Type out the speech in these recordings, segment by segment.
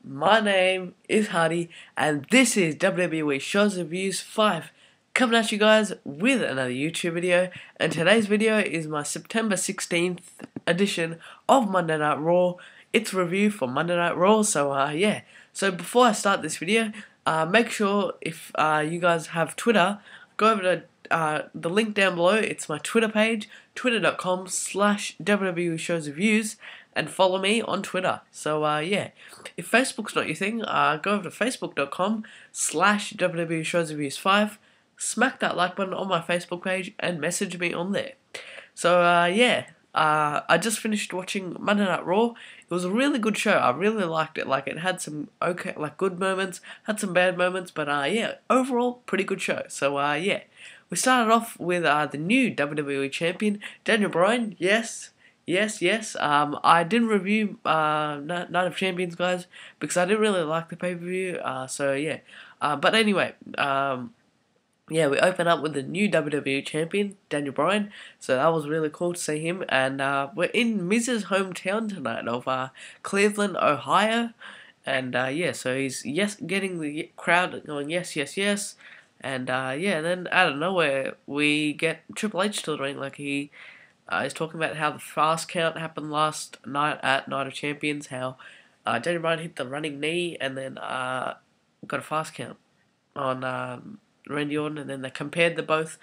My name is Hardy, and this is WWE Shows Reviews 5, coming at you guys with another YouTube video. And today's video is my September 16th edition of Monday Night Raw. It's a review for Monday Night Raw, so yeah. So before I start this video, make sure if you guys have Twitter, go over to the link down below. It's my Twitter page, twitter.com/WWE Shows Reviews, and follow me on Twitter. So yeah, if Facebook's not your thing, go over to facebook.com/WWE Shows Reviews 5, smack that like button on my Facebook page, and message me on there. So yeah, I just finished watching Monday Night Raw. It was a really good show. I really liked it. Like, it had some good moments, had some bad moments, but yeah, overall pretty good show. So yeah, we started off with the new WWE champion, Daniel Bryan. Yes. I didn't review Night of Champions, guys, because I didn't really like the pay-per-view. So yeah. But anyway, yeah, we open up with the new WWE champion, Daniel Bryan. So that was really cool to see him. And we're in Miz's hometown tonight of Cleveland, Ohio. And yeah, so he's getting the crowd going yes. And yeah, then out of nowhere we get Triple H to the ring. Like, he's talking about how the fast count happened last night at Night of Champions. How Daniel Bryan hit the running knee and then got a fast count on Randy Orton, and then they compared the both.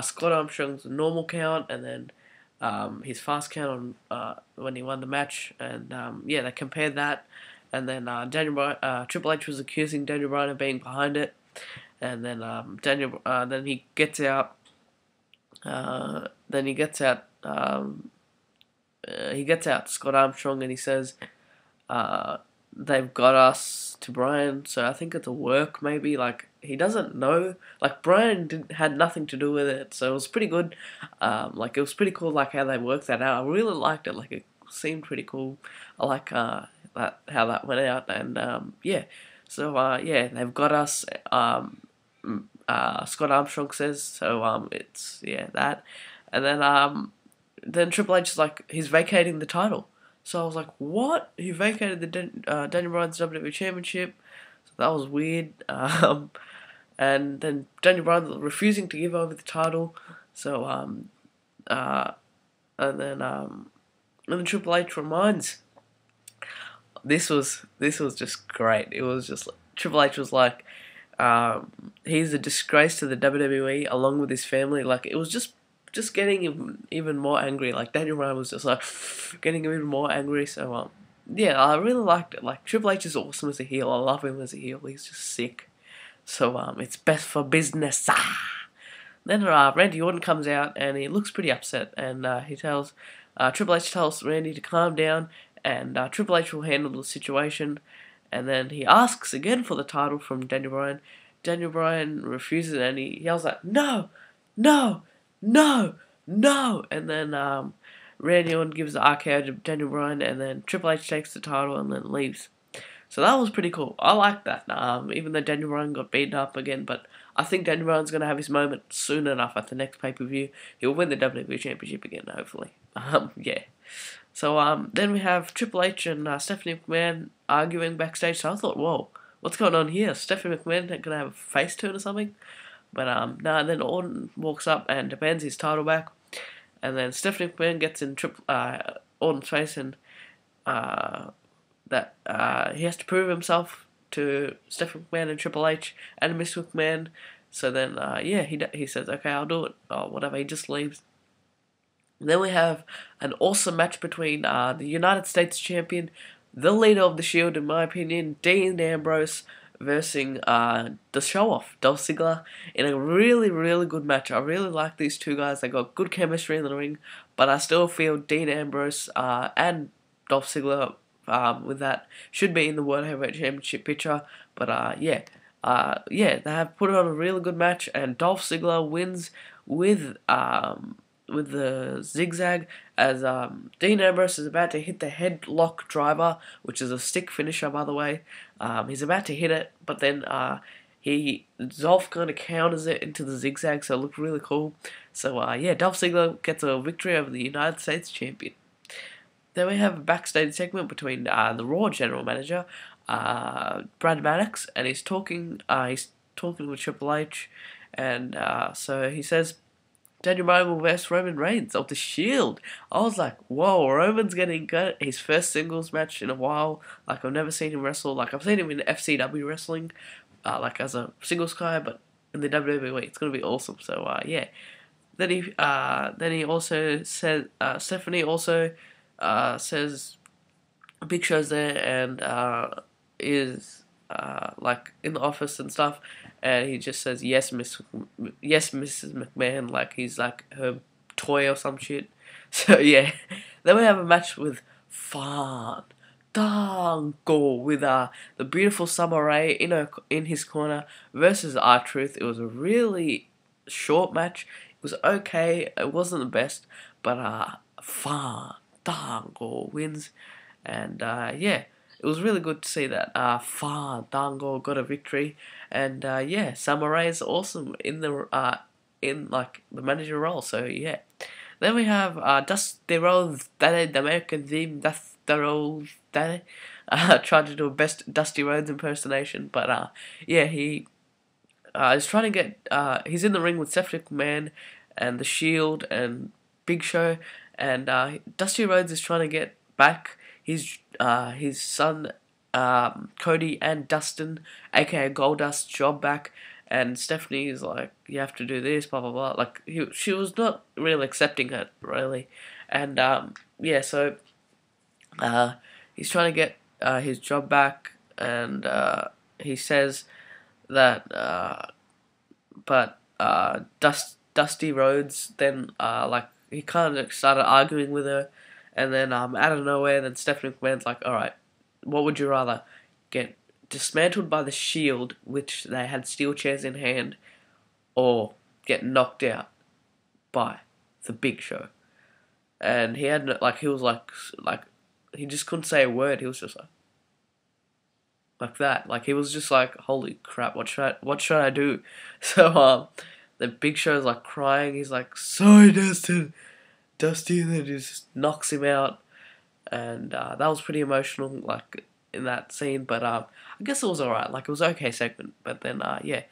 Scott Armstrong's normal count, and then his fast count on when he won the match, and yeah, they compared that, and then Triple H was accusing Daniel Bryan of being behind it, and then then he gets out. He gets out Scott Armstrong, and he says, they've got us to Bryan, so I think it's a work, maybe. Like, he doesn't know. Like, Bryan had nothing to do with it, so it was pretty good. Like, it was pretty cool, like, how they worked that out. I really liked it. Like, it seemed pretty cool. I like how that went out, and yeah. So yeah, they've got us. Scott Armstrong says so. It's that, and then Triple H is like, he's vacating the title. So I was like, what? He vacated the Daniel Bryan's WWE Championship? So that was weird. And then Daniel Bryan refusing to give over the title. So and then Triple H reminds. This was just great. It was just, Triple H was like, he's a disgrace to the WWE along with his family. Like, it was just getting him even more angry. Like, Daniel Bryan was just like getting him even more angry. So yeah, I really liked it. Like, Triple H is awesome as a heel. I love him as a heel. He's just sick. So it's best for business. Then Randy Orton comes out, and he looks pretty upset, and Triple H tells Randy to calm down, and Triple H will handle the situation. And then he asks again for the title from Daniel Bryan. Daniel Bryan refuses, and he yells like, no. And then Randy Orton gives the RKO to Daniel Bryan, and then Triple H takes the title and then leaves. So that was pretty cool. I like that. Even though Daniel Bryan got beaten up again, but I think Daniel Bryan's going to have his moment soon enough at the next pay-per-view. He'll win the WWE Championship again, hopefully. Yeah. So then we have Triple H and Stephanie McMahon arguing backstage. So I thought, whoa, what's going on here? Stephanie McMahon going to have a face turn or something? But no, and then Orton walks up and demands his title back. And then Stephanie McMahon gets in Orton's face, and that he has to prove himself to Stephanie McMahon and Triple H and Miss McMahon. So then, yeah, he says, okay, I'll do it, or whatever. He just leaves. Then we have an awesome match between the United States champion, the leader of the Shield, in my opinion, Dean Ambrose, versus the show-off, Dolph Ziggler, in a really, really good match. I really like these two guys. They got good chemistry in the ring, but I still feel Dean Ambrose and Dolph Ziggler with that should be in the World Heavyweight Championship picture. But yeah, they have put on a really good match, and Dolph Ziggler wins with the zigzag, as Dean Ambrose is about to hit the headlock driver, which is a stick finisher, by the way. He's about to hit it, but then Dolph kind of counters it into the zigzag, so it looked really cool. So yeah, Dolph Ziggler gets a victory over the United States champion. Then we have a backstage segment between the Raw general manager, Brad Maddox, and he's talking. He's talking with Triple H, and so he says Daniel Bryan will versus Roman Reigns of the Shield. I was like, whoa, Roman's getting good. His first singles match in a while. Like, I've never seen him wrestle. Like, I've seen him in FCW wrestling, like as a singles guy, but in the WWE, it's gonna be awesome. So yeah. Then he also said Stephanie also says Big Show's there and is like in the office and stuff, and he just says yes, Mrs. McMahon, like he's like her toy or some shit. So yeah, then we have a match with Fandango with the beautiful Summer Rae in his corner versus R-Truth. It was a really short match. It was okay. It wasn't the best, but Fandango wins, and yeah. It was really good to see that Fandango got a victory, and yeah, Summer Rae is awesome in the in like the manager role. So yeah, then we have Dusty Rhodes, the American theme, Dusty Rhodes, tried to do a best Dusty Rhodes impersonation, but yeah, he is trying to get he's in the ring with Seth McMahon and the Shield and Big Show, and Dusty Rhodes is trying to get back his son Cody and Dustin, aka Goldust's job back, and Stephanie is like, you have to do this, blah blah blah. Like she was not really accepting it really, and yeah, so he's trying to get his job back, and he says that, but Dusty Rhodes then like he kind of started arguing with her. And then out of nowhere, then Stephanie McMahon's like, alright, what would you rather? Get dismantled by the Shield, which they had steel chairs in hand, or get knocked out by the Big Show? And he had, like, he was like, he just couldn't say a word. He was just like that. Like, he was just like, holy crap, what should I do? So, the Big Show's like crying. He's like, sorry, Dusty, and then just knocks him out, and that was pretty emotional, like in that scene. But I guess it was alright. Like it was an okay segment. But then yeah,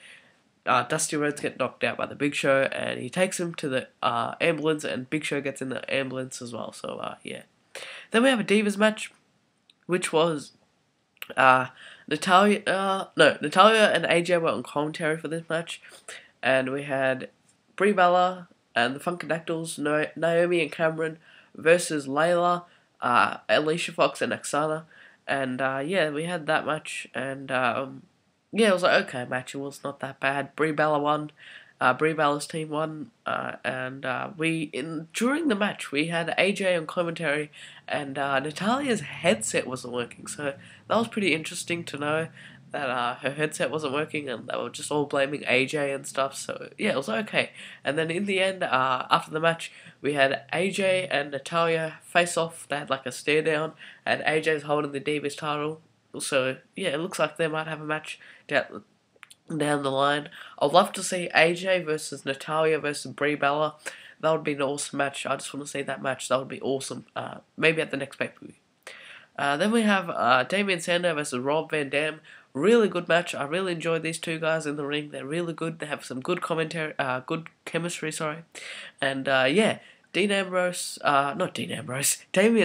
Dusty Rhodes get knocked out by the Big Show, and he takes him to the ambulance, and Big Show gets in the ambulance as well. So yeah, then we have a Divas match, which was Natalia and AJ were on commentary for this match, and we had Brie Bella and the Funkadactyls, Naomi and Cameron versus Layla, Alicia Fox and Oksana, and yeah, we had that match, and yeah, it was like okay match. It was not that bad. Brie Bella won. Brie Bella's team won, and during the match we had AJ on commentary, and Natalia's headset wasn't working, so that was pretty interesting to know that her headset wasn't working, and they were just all blaming AJ and stuff. So yeah, it was okay. And then in the end, after the match, we had AJ and Natalia face off. They had like a stare down, and AJ's holding the Divas title. So yeah, it looks like they might have a match down the line. I'd love to see AJ versus Natalia versus Brie Bella. That would be an awesome match. I just want to see that match. That would be awesome. Maybe at the next pay-per-view. Then we have Damian Sandow versus Rob Van Dam. Really good match. I really enjoyed these two guys in the ring. They're really good. They have some good commentary, good chemistry. Sorry, and yeah, Damian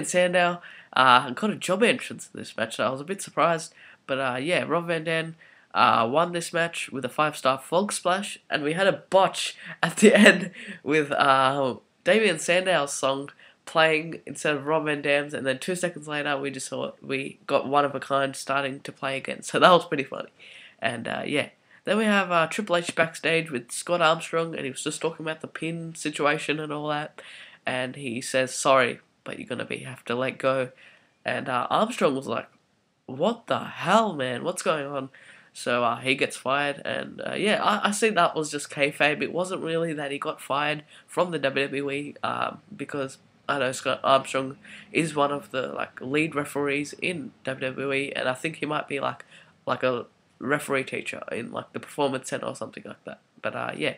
Sandow got a job entrance in this match. So I was a bit surprised, but yeah, Rob Van Dam won this match with a 5-star frog splash, and we had a botch at the end with Damian Sandow's song playing instead of Rob Van Dam's, and then 2 seconds later we got One of a Kind starting to play again, so that was pretty funny. And yeah, then we have Triple H backstage with Scott Armstrong, and he was just talking about the pin situation and all that, and he says sorry, but you're gonna have to let go, and Armstrong was like, what the hell, man, what's going on? So he gets fired, and yeah, I see that was just kayfabe. It wasn't really that he got fired from the WWE, because I know Scott Armstrong is one of the like lead referees in WWE, and I think he might be like a referee teacher in like the Performance Center or something like that. But yeah,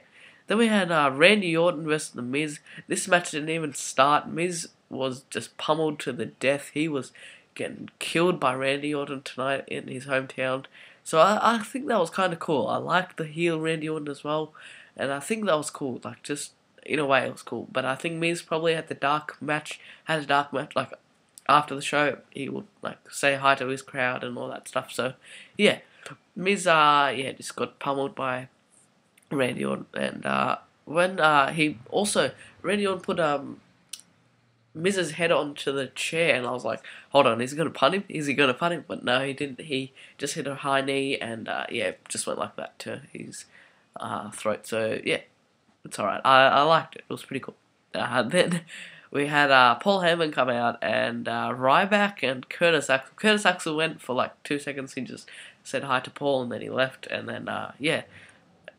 then we had Randy Orton versus The Miz. This match didn't even start. Miz was just pummeled to the death. He was getting killed by Randy Orton tonight in his hometown. So I think that was kind of cool. I liked the heel Randy Orton as well, and I think that was cool. Like, just in a way, it was cool. But I think Miz probably had a dark match. Like, after the show, he would like say hi to his crowd and all that stuff. So yeah, Miz just got pummeled by Randy Orton, and when he also Randy Orton put Miz's head onto the chair, and I was like, hold on, is he gonna punt him? Is he gonna punt him? But no, he didn't. He just hit a high knee, and just went like that to his throat. So yeah, it's alright. I liked it. It was pretty cool. Then we had Paul Heyman come out, and Ryback and Curtis Axel. Curtis Axel went for like 2 seconds. He just said hi to Paul, and then he left. And then that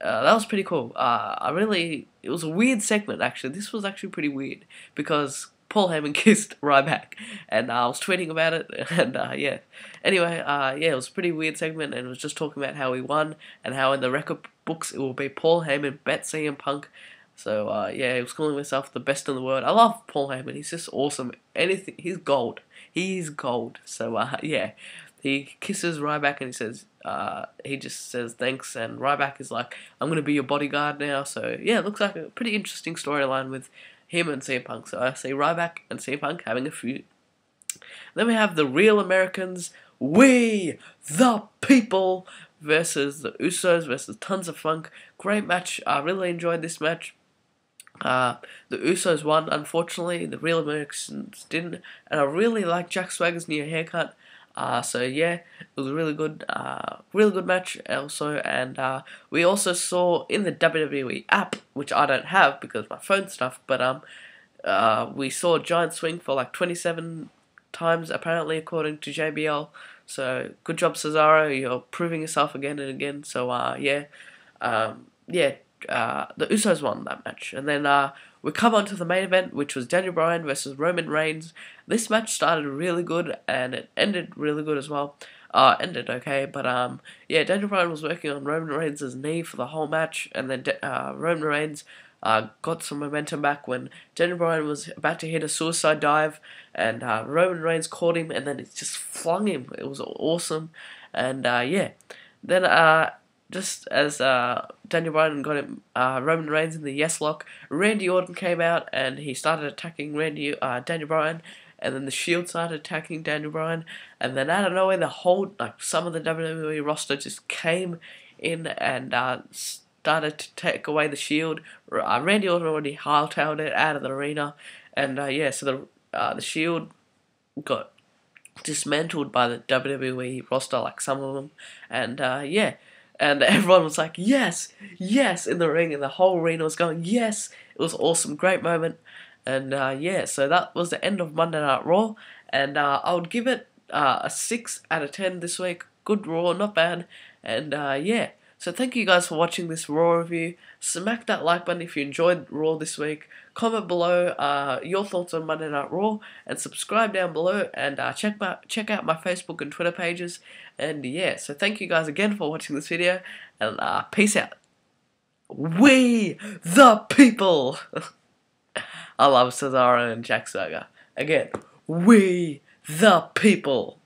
was pretty cool. It was a weird segment actually. This was actually pretty weird because Paul Heyman kissed Ryback, and I was tweeting about it, and Anyway, it was a pretty weird segment, and it was just talking about how he won, and how in the record books it will be Paul Heyman bet CM Punk. So he was calling himself the best in the world. I love Paul Heyman. He's just awesome. He's gold. He's gold. So he kisses Ryback, and he just says thanks, and Ryback is like, I'm gonna be your bodyguard now. So yeah, it looks like a pretty interesting storyline with him and CM Punk. So I see Ryback and CM Punk having a feud. Then we have the Real Americans, we the people, versus the Usos versus Tons of Funk. Great match. I really enjoyed this match. The Usos won, unfortunately. The Real Americans didn't, and I really like Jack Swagger's new haircut. It was a really good match also, and we also saw in the WWE app, which I don't have because my phone stuff, but we saw a giant swing for like 27 times apparently according to JBL. So good job, Cesaro. You're proving yourself again and again. So the Usos won that match, and then we come on to the main event, which was Daniel Bryan versus Roman Reigns. This match started really good, and it ended really good as well. Ended okay, but Daniel Bryan was working on Roman Reigns' knee for the whole match, and then Roman Reigns got some momentum back when Daniel Bryan was about to hit a suicide dive, and Roman Reigns caught him, and then it just flung him. It was awesome, and then just as Daniel Bryan got him, Roman Reigns in the yes lock, Randy Orton came out, and he started attacking Daniel Bryan, and then the Shield started attacking Daniel Bryan, and then out of nowhere, some of the WWE roster just came in and started to take away the Shield. Randy Orton already hightailed it out of the arena, and so the Shield got dismantled by the WWE roster, like some of them, and and everyone was like, yes, yes, in the ring, and the whole arena was going, yes. It was awesome, great moment, and so that was the end of Monday Night Raw, and I would give it a 6 out of 10 this week. Good Raw, not bad, and so thank you guys for watching this Raw review. Smack that like button if you enjoyed Raw this week. Comment below your thoughts on Monday Night Raw, and subscribe down below, and check out my Facebook and Twitter pages. And so thank you guys again for watching this video, and peace out. We the people. I love Cesaro and Jack Swagger. Again, we the people.